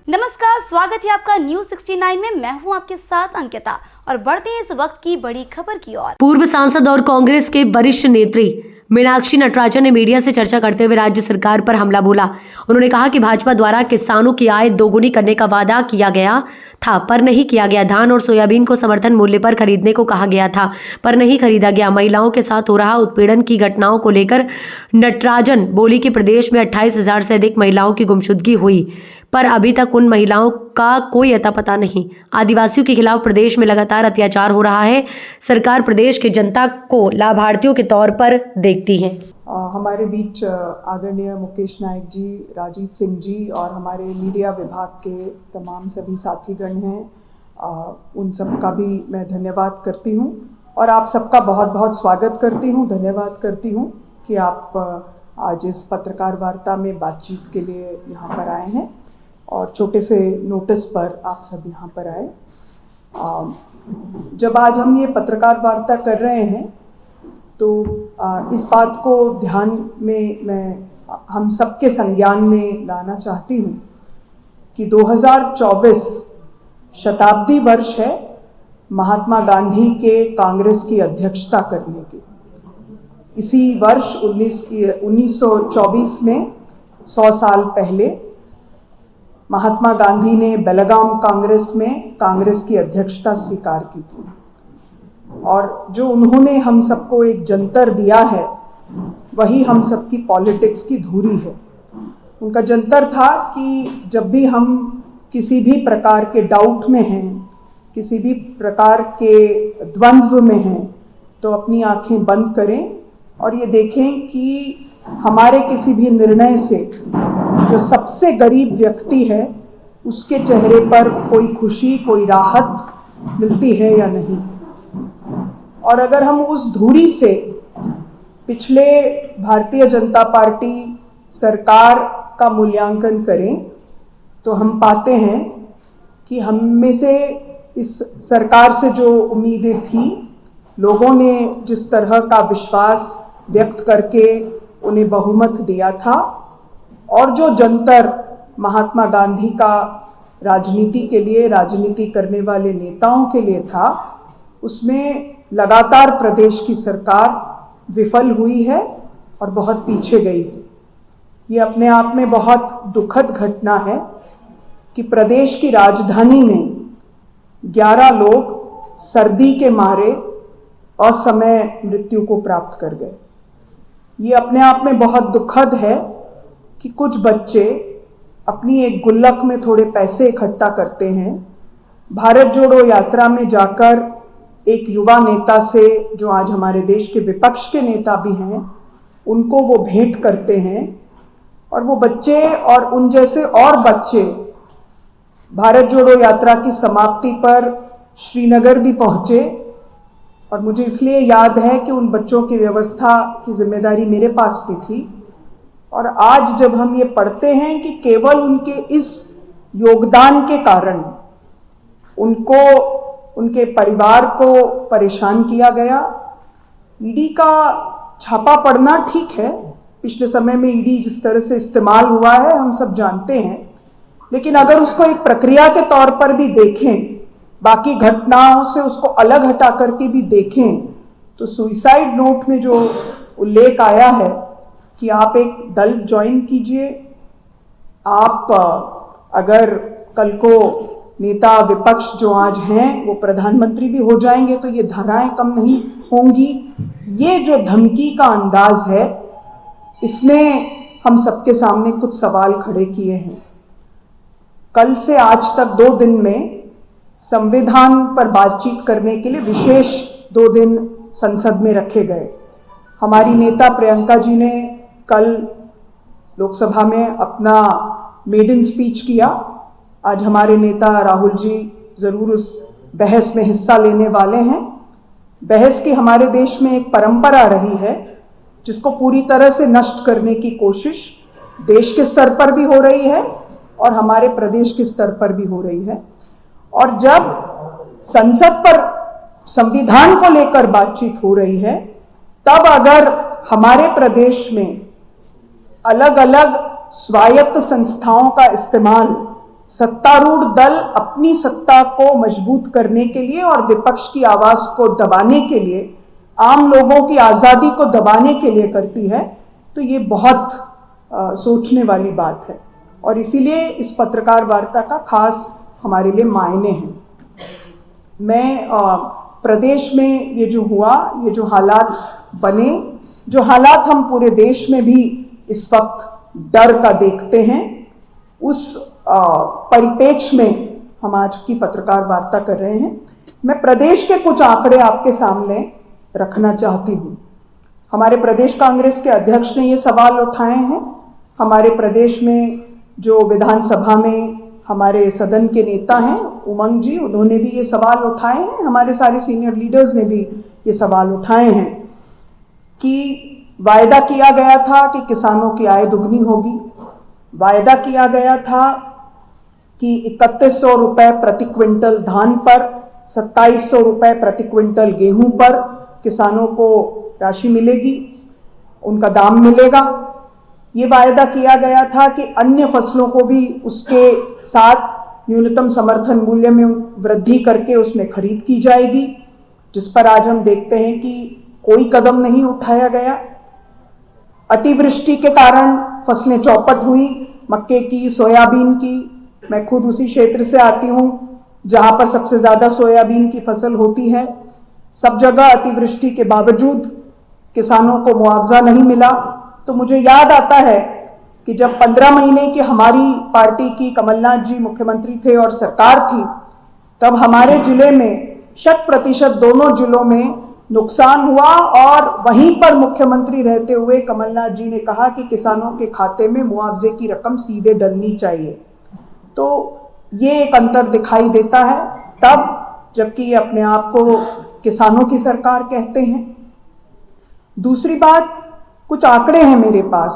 नमस्कार, स्वागत है आपका न्यूज 69 में। मैं हूं आपके साथ अंकिता और बढ़ते हैं इस वक्त की बड़ी खबर की ओर। पूर्व सांसद और कांग्रेस के वरिष्ठ नेत्री मीनाक्षी नटराजन ने मीडिया से चर्चा करते हुए राज्य सरकार पर हमला बोला। उन्होंने कहा कि भाजपा द्वारा किसानों की आय दोगुनी करने का वादा किया गया था पर नहीं किया गया। धान और सोयाबीन को समर्थन मूल्य पर खरीदने को कहा गया था पर नहीं खरीदा गया। महिलाओं के साथ हो रहा उत्पीड़न की घटनाओं को लेकर नटराजन बोली कि प्रदेश में 28,000 से अधिक महिलाओं की गुमशुदगी हुई पर अभी तक उन महिलाओं का कोई अता पता नहीं। आदिवासियों के खिलाफ प्रदेश में लगातार अत्याचार हो रहा है। सरकार प्रदेश की जनता को लाभार्थियों के तौर पर देखती है। हमारे बीच आदरणीय मुकेश नायक जी, राजीव सिंह जी और हमारे मीडिया विभाग के तमाम सभी साथीगण हैं। उन सब का भी मैं धन्यवाद करती हूं और आप सबका बहुत बहुत स्वागत करती हूं, धन्यवाद करती हूं कि आप आज इस पत्रकार वार्ता में बातचीत के लिए यहाँ पर आए हैं और छोटे से नोटिस पर आप सब यहाँ पर आए। जब आज हम ये पत्रकार वार्ता कर रहे हैं तो इस बात को ध्यान में मैं हम सबके संज्ञान में लाना चाहती हूँ कि 2024 शताब्दी वर्ष है महात्मा गांधी के कांग्रेस की अध्यक्षता करने की। इसी वर्ष 1924 में 100 साल पहले महात्मा गांधी ने बेलगाम कांग्रेस में कांग्रेस की अध्यक्षता स्वीकार की थी और जो उन्होंने हम सबको एक जंतर दिया है वही हम सबकी पॉलिटिक्स की धुरी है। उनका जंतर था कि जब भी हम किसी भी प्रकार के डाउट में हैं, किसी भी प्रकार के द्वंद्व में हैं, तो अपनी आंखें बंद करें और ये देखें कि हमारे किसी भी निर्णय से जो सबसे गरीब व्यक्ति है उसके चेहरे पर कोई खुशी, कोई राहत मिलती है या नहीं। और अगर हम उस धुरी से पिछले भारतीय जनता पार्टी सरकार का मूल्यांकन करें तो हम पाते हैं कि हम में से इस सरकार से जो उम्मीदें थी, लोगों ने जिस तरह का विश्वास व्यक्त करके उन्हें बहुमत दिया था और जो जंतर महात्मा गांधी का राजनीति के लिए, राजनीति करने वाले नेताओं के लिए था, उसमें लगातार प्रदेश की सरकार विफल हुई है और बहुत पीछे गई है। ये अपने आप में बहुत दुखद घटना है कि प्रदेश की राजधानी में 11 लोग सर्दी के मारे असमय मृत्यु को प्राप्त कर गए। ये अपने आप में बहुत दुखद है कि कुछ बच्चे अपनी एक गुल्लक में थोड़े पैसे इकट्ठा करते हैं, भारत जोड़ो यात्रा में जाकर एक युवा नेता से, जो आज हमारे देश के विपक्ष के नेता भी हैं, उनको वो भेंट करते हैं और वो बच्चे और उन जैसे और बच्चे भारत जोड़ो यात्रा की समाप्ति पर श्रीनगर भी पहुंचे। और मुझे इसलिए याद है कि उन बच्चों की व्यवस्था की जिम्मेदारी मेरे पास भी थी। और आज जब हम ये पढ़ते हैं कि केवल उनके इस योगदान के कारण उनको, उनके परिवार को परेशान किया गया। ईडी का छापा पड़ना ठीक है, पिछले समय में ईडी जिस तरह से इस्तेमाल हुआ है हम सब जानते हैं, लेकिन अगर उसको एक प्रक्रिया के तौर पर भी देखें, बाकी घटनाओं से उसको अलग हटा करके भी देखें, तो सुसाइड नोट में जो उल्लेख आया है कि आप एक दल ज्वाइन कीजिए, आप अगर कल को नेता विपक्ष जो आज हैं वो प्रधानमंत्री भी हो जाएंगे तो ये धाराएं कम नहीं होंगी। ये जो धमकी का अंदाज है, इसने हम सबके सामने कुछ सवाल खड़े किए हैं। कल से आज तक 2 दिन में संविधान पर बातचीत करने के लिए विशेष 2 दिन संसद में रखे गए। हमारी नेता प्रियंका जी ने कल लोकसभा में अपना मेडन स्पीच किया। आज हमारे नेता राहुल जी जरूर उस बहस में हिस्सा लेने वाले हैं। बहस की हमारे देश में एक परंपरा रही है जिसको पूरी तरह से नष्ट करने की कोशिश देश के स्तर पर भी हो रही है और हमारे प्रदेश के स्तर पर भी हो रही है। और जब संसद पर संविधान को लेकर बातचीत हो रही है, तब अगर हमारे प्रदेश में अलग अलग स्वायत्त संस्थाओं का इस्तेमाल सत्तारूढ़ दल अपनी सत्ता को मजबूत करने के लिए और विपक्ष की आवाज को दबाने के लिए, आम लोगों की आजादी को दबाने के लिए करती है, तो ये बहुत सोचने वाली बात है। और इसीलिए इस पत्रकार वार्ता का खास हमारे लिए मायने हैं। मैं प्रदेश में ये जो हुआ, ये जो हालात बने, जो हालात हम पूरे देश में भी इस वक्त डर का देखते हैं, उस परिप्रेक्ष्य में हम आज की पत्रकार वार्ता कर रहे हैं। मैं प्रदेश के कुछ आंकड़े आपके सामने रखना चाहती हूँ। हमारे प्रदेश कांग्रेस के अध्यक्ष ने ये सवाल उठाए हैं। हमारे प्रदेश में जो विधानसभा में हमारे सदन के नेता हैं उमंग जी, उन्होंने भी ये सवाल उठाए हैं। हमारे सारे सीनियर लीडर्स ने भी ये सवाल उठाए हैं कि वायदा किया गया था कि किसानों की आय दुगनी होगी, वायदा किया गया था कि 3100 रुपए प्रति क्विंटल धान पर, 2700 रुपए प्रति क्विंटल गेहूं पर किसानों को राशि मिलेगी, उनका दाम मिलेगा। ये वायदा किया गया था कि अन्य फसलों को भी उसके साथ न्यूनतम समर्थन मूल्य में वृद्धि करके उसमें खरीद की जाएगी, जिस पर आज हम देखते हैं कि कोई कदम नहीं उठाया गया। अतिवृष्टि के कारण फसलें चौपट हुई, मक्के की, सोयाबीन की। मैं खुद उसी क्षेत्र से आती हूँ जहां पर सबसे ज्यादा सोयाबीन की फसल होती है। सब जगह अतिवृष्टि के बावजूद किसानों को मुआवजा नहीं मिला। तो मुझे याद आता है कि जब 15 महीने की हमारी पार्टी की कमलनाथ जी मुख्यमंत्री थे और सरकार थी, तब हमारे जिले में 100% दोनों जिलों में नुकसान हुआ और वहीं पर मुख्यमंत्री रहते हुए कमलनाथ जी ने कहा कि किसानों के खाते में मुआवजे की रकम सीधे डलनी चाहिए। तो ये एक अंतर दिखाई देता है तब, जबकि ये अपने आप को किसानों की सरकार कहते हैं। दूसरी बात, कुछ आंकड़े हैं मेरे पास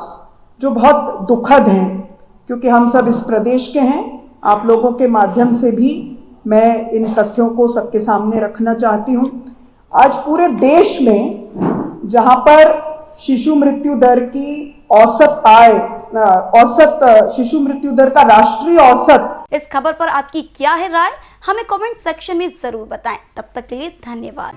जो बहुत दुखद हैं, क्योंकि हम सब इस प्रदेश के हैं। आप लोगों के माध्यम से भी मैं इन तथ्यों को सबके सामने रखना चाहती हूं। आज पूरे देश में जहां पर शिशु मृत्यु दर की औसत शिशु मृत्यु दर का राष्ट्रीय औसत। इस खबर पर आपकी क्या है राय, हमें कमेंट सेक्शन में जरूर बताएं। तब तक के लिए धन्यवाद।